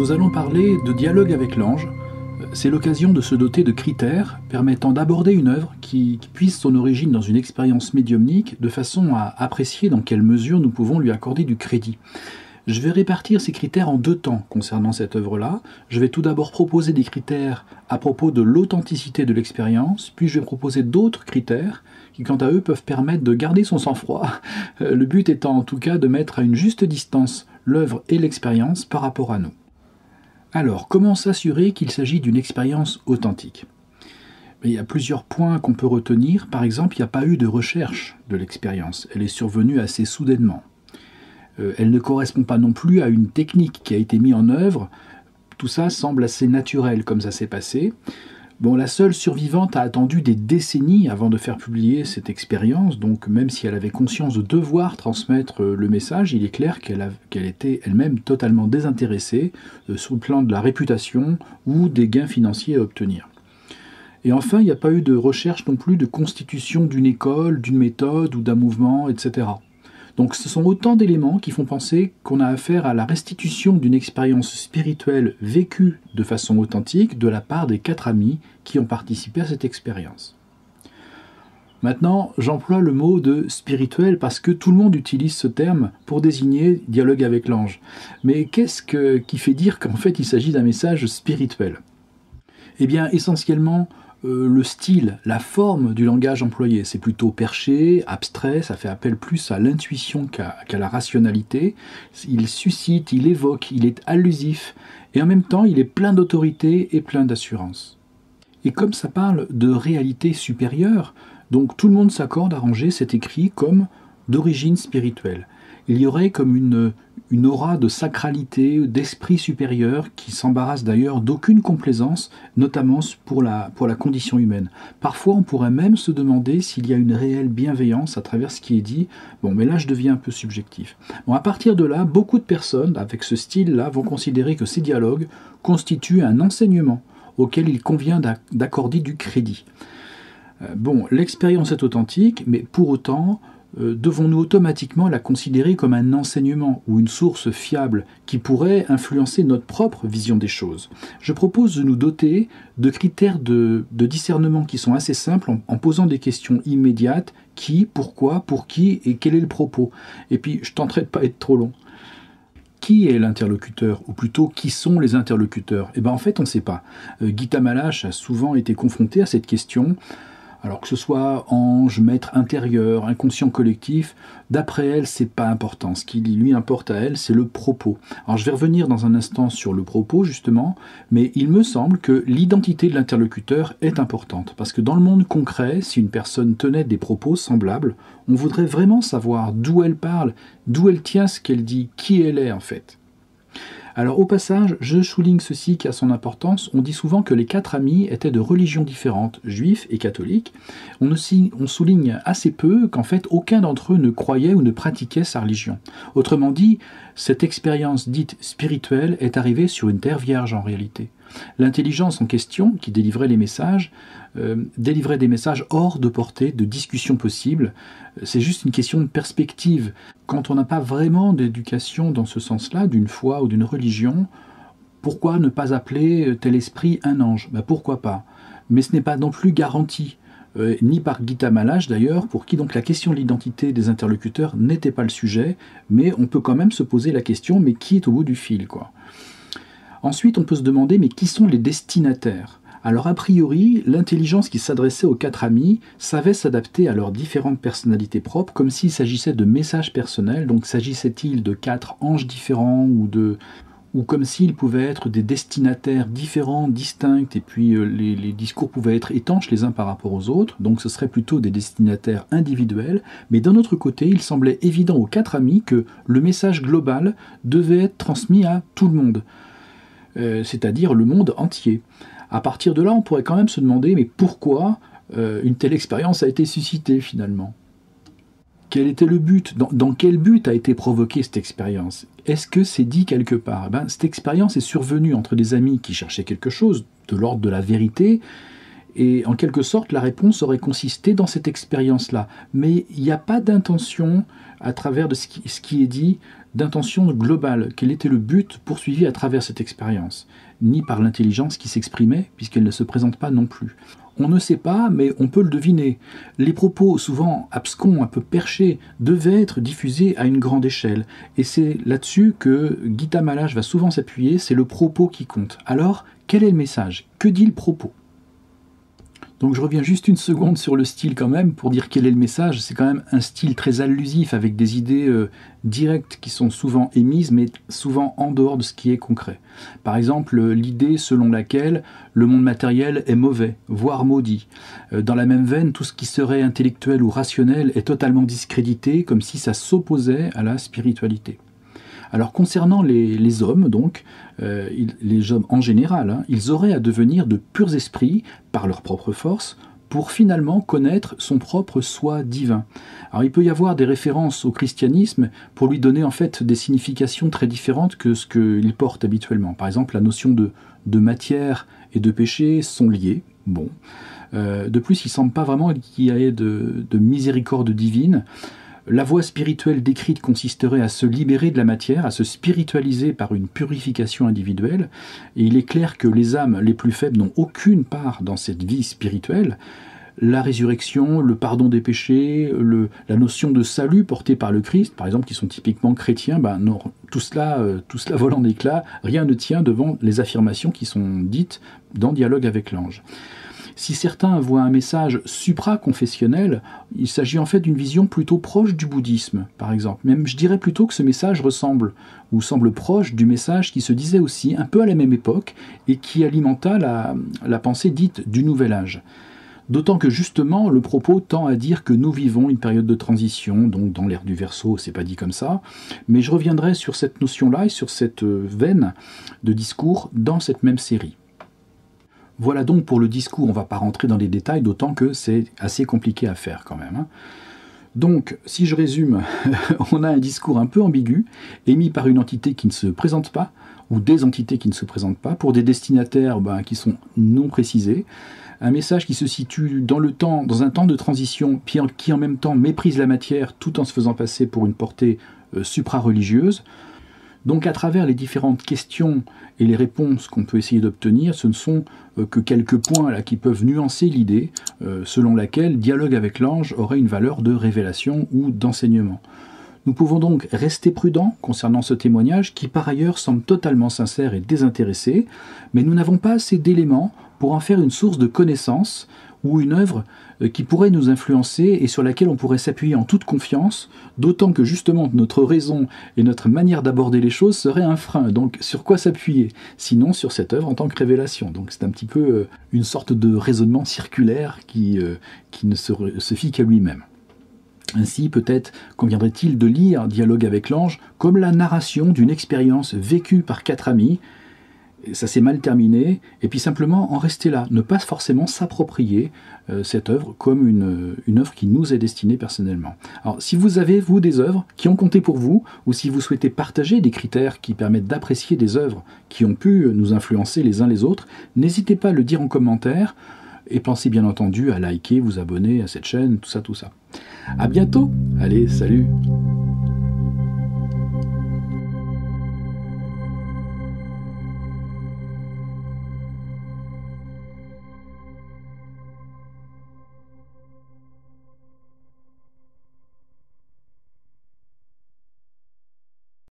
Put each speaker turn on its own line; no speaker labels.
Nous allons parler de dialogue avec l'ange. C'est l'occasion de se doter de critères permettant d'aborder une œuvre qui puise son origine dans une expérience médiumnique de façon à apprécier dans quelle mesure nous pouvons lui accorder du crédit. Je vais répartir ces critères en 2 temps concernant cette œuvre-là. Je vais tout d'abord proposer des critères à propos de l'authenticité de l'expérience, puis je vais proposer d'autres critères qui, quant à eux, peuvent permettre de garder son sang-froid. Le but étant en tout cas de mettre à une juste distance l'œuvre et l'expérience par rapport à nous. Alors, comment s'assurer qu'il s'agit d'une expérience authentique ? Il y a plusieurs points qu'on peut retenir. Par exemple, il n'y a pas eu de recherche de l'expérience. Elle est survenue assez soudainement. Elle ne correspond pas non plus à une technique qui a été mise en œuvre. Tout ça semble assez naturel comme ça s'est passé. Bon, la seule survivante a attendu des décennies avant de faire publier cette expérience, donc même si elle avait conscience de devoir transmettre le message, il est clair qu'elle était elle-même totalement désintéressée sur le plan de la réputation ou des gains financiers à obtenir. Et enfin, il n'y a pas eu de recherche non plus de constitution d'une école, d'une méthode ou d'un mouvement, etc. Donc ce sont autant d'éléments qui font penser qu'on a affaire à la restitution d'une expérience spirituelle vécue de façon authentique de la part des 4 amis qui ont participé à cette expérience. Maintenant, j'emploie le mot de spirituel parce que tout le monde utilise ce terme pour désigner dialogue avec l'ange. Mais qu'est-ce qui fait dire qu'en fait il s'agit d'un message spirituel ? Eh bien, essentiellement, le style, la forme du langage employé, c'est plutôt perché, abstrait, ça fait appel plus à l'intuition qu'à la rationalité. Il suscite, il évoque, il est allusif, et en même temps il est plein d'autorité et plein d'assurance. Et comme ça parle de réalité supérieure, donc tout le monde s'accorde à ranger cet écrit comme d'origine spirituelle. Il y aurait comme une aura de sacralité, d'esprit supérieur qui s'embarrasse d'ailleurs d'aucune complaisance, notamment pour la condition humaine. Parfois, on pourrait même se demander s'il y a une réelle bienveillance à travers ce qui est dit. Bon, mais là, je deviens un peu subjectif. Bon, à partir de là, beaucoup de personnes avec ce style-là vont considérer que ces dialogues constituent un enseignement auquel il convient d'accorder du crédit. Bon, l'expérience est authentique, mais pour autant, devons-nous automatiquement la considérer comme un enseignement ou une source fiable qui pourrait influencer notre propre vision des choses ? Je propose de nous doter de critères de discernement qui sont assez simples en posant des questions immédiates. Qui, pourquoi, pour qui et quel est le propos ? Et puis, je tenterai de ne pas être trop long. Qui est l'interlocuteur ? Ou plutôt, qui sont les interlocuteurs ? Eh bien, en fait, on ne sait pas. Gita Malache a souvent été confrontée à cette question. Alors que ce soit ange, maître intérieur, inconscient collectif, d'après elle, c'est pas important. Ce qui lui importe à elle, c'est le propos. Alors je vais revenir dans un instant sur le propos, justement, mais il me semble que l'identité de l'interlocuteur est importante. Parce que dans le monde concret, si une personne tenait des propos semblables, on voudrait vraiment savoir d'où elle parle, d'où elle tient ce qu'elle dit, qui elle est en fait. Alors au passage, je souligne ceci qui a son importance. On dit souvent que les 4 amis étaient de religions différentes, juifs et catholiques. On souligne assez peu qu'en fait aucun d'entre eux ne croyait ou ne pratiquait sa religion. Autrement dit, cette expérience dite spirituelle est arrivée sur une terre vierge en réalité. L'intelligence en question, qui délivrait les messages, délivrait des messages hors de portée de discussion possible. C'est juste une question de perspective. Quand on n'a pas vraiment d'éducation dans ce sens-là, d'une foi ou d'une religion, pourquoi ne pas appeler tel esprit un ange ? Pourquoi pas ? Mais ce n'est pas non plus garanti, ni par Gita Malache d'ailleurs, pour qui donc la question de l'identité des interlocuteurs n'était pas le sujet, mais on peut quand même se poser la question, mais qui est au bout du fil, quoi ? Ensuite, on peut se demander, mais qui sont les destinataires ? Alors a priori, l'intelligence qui s'adressait aux 4 amis savait s'adapter à leurs différentes personnalités propres, comme s'il s'agissait de messages personnels. Donc s'agissait-il de 4 anges différents ou comme s'ils pouvaient être des destinataires différents, distincts, et puis les discours pouvaient être étanches les uns par rapport aux autres, donc ce serait plutôt des destinataires individuels, mais d'un autre côté, il semblait évident aux 4 amis que le message global devait être transmis à tout le monde, c'est-à-dire le monde entier. À partir de là, on pourrait quand même se demander, mais pourquoi une telle expérience a été suscitée finalement ? Quel était le but ? Dans quel but a été provoquée cette expérience ? Est-ce que c'est dit quelque part ? Cette expérience est survenue entre des amis qui cherchaient quelque chose de l'ordre de la vérité, et en quelque sorte, la réponse aurait consisté dans cette expérience-là. Mais il n'y a pas d'intention, à travers de ce qui est dit, d'intention globale, quel était le but poursuivi à travers cette expérience, ni par l'intelligence qui s'exprimait, puisqu'elle ne se présente pas non plus. On ne sait pas, mais on peut le deviner. Les propos, souvent abscons, un peu perchés, devaient être diffusés à une grande échelle. Et c'est là-dessus que Gita Maharaj va souvent s'appuyer, c'est le propos qui compte. Alors, quel est le message? Que dit le propos? Donc je reviens juste une seconde sur le style quand même, pour dire quel est le message. C'est quand même un style très allusif, avec des idées directes qui sont souvent émises, mais souvent en dehors de ce qui est concret. Par exemple, l'idée selon laquelle le monde matériel est mauvais, voire maudit. Dans la même veine, tout ce qui serait intellectuel ou rationnel est totalement discrédité, comme si ça s'opposait à la spiritualité. Alors concernant les hommes, donc, les hommes en général, hein, ils auraient à devenir de purs esprits par leur propre force pour finalement connaître son propre soi divin. Alors il peut y avoir des références au christianisme pour lui donner en fait des significations très différentes que ce qu'il porte habituellement. Par exemple, la notion de matière et de péché sont liées. Bon. De plus, il ne semble pas vraiment qu'il y ait de miséricorde divine. La voie spirituelle décrite consisterait à se libérer de la matière, à se spiritualiser par une purification individuelle, et il est clair que les âmes les plus faibles n'ont aucune part dans cette vie spirituelle. La résurrection, le pardon des péchés, la notion de salut portée par le Christ, par exemple, qui sont typiquement chrétiens, non, tout cela vole en éclats, rien ne tient devant les affirmations qui sont dites dans Dialogue avec l'ange. Si certains voient un message supra-confessionnel, il s'agit en fait d'une vision plutôt proche du bouddhisme, par exemple. Même je dirais plutôt que ce message ressemble, ou semble proche du message qui se disait aussi un peu à la même époque et qui alimenta la pensée dite du Nouvel Âge. D'autant que justement, le propos tend à dire que nous vivons une période de transition, donc dans l'ère du Verseau, c'est pas dit comme ça, mais je reviendrai sur cette notion-là et sur cette veine de discours dans cette même série. Voilà donc pour le discours, on ne va pas rentrer dans les détails, d'autant que c'est assez compliqué à faire quand même. Donc, si je résume, on a un discours un peu ambigu, émis par une entité qui ne se présente pas, ou des entités qui ne se présentent pas, pour des destinataires qui sont non précisés, un message qui se situe dans le temps, dans un temps de transition, qui en même temps méprise la matière tout en se faisant passer pour une portée supra-religieuse. Donc à travers les différentes questions et les réponses qu'on peut essayer d'obtenir, ce ne sont que quelques points là, qui peuvent nuancer l'idée selon laquelle Dialogue avec l'ange aurait une valeur de révélation ou d'enseignement. Nous pouvons donc rester prudents concernant ce témoignage qui par ailleurs semble totalement sincère et désintéressé, mais nous n'avons pas assez d'éléments pour en faire une source de connaissance ou une œuvre qui pourrait nous influencer et sur laquelle on pourrait s'appuyer en toute confiance, d'autant que justement notre raison et notre manière d'aborder les choses seraient un frein. Donc sur quoi s'appuyer? Sinon sur cette œuvre en tant que révélation. Donc c'est un petit peu une sorte de raisonnement circulaire qui ne se fie qu'à lui-même. Ainsi, peut-être conviendrait-il de lire Dialogue avec l'ange comme la narration d'une expérience vécue par 4 amis. Ça s'est mal terminé, et puis simplement en rester là, ne pas forcément s'approprier cette œuvre comme une œuvre qui nous est destinée personnellement. Alors si vous avez, vous, des œuvres qui ont compté pour vous, ou si vous souhaitez partager des critères qui permettent d'apprécier des œuvres qui ont pu nous influencer les uns les autres, n'hésitez pas à le dire en commentaire, et pensez bien entendu à liker, vous abonner à cette chaîne, tout ça. À bientôt. Allez, salut.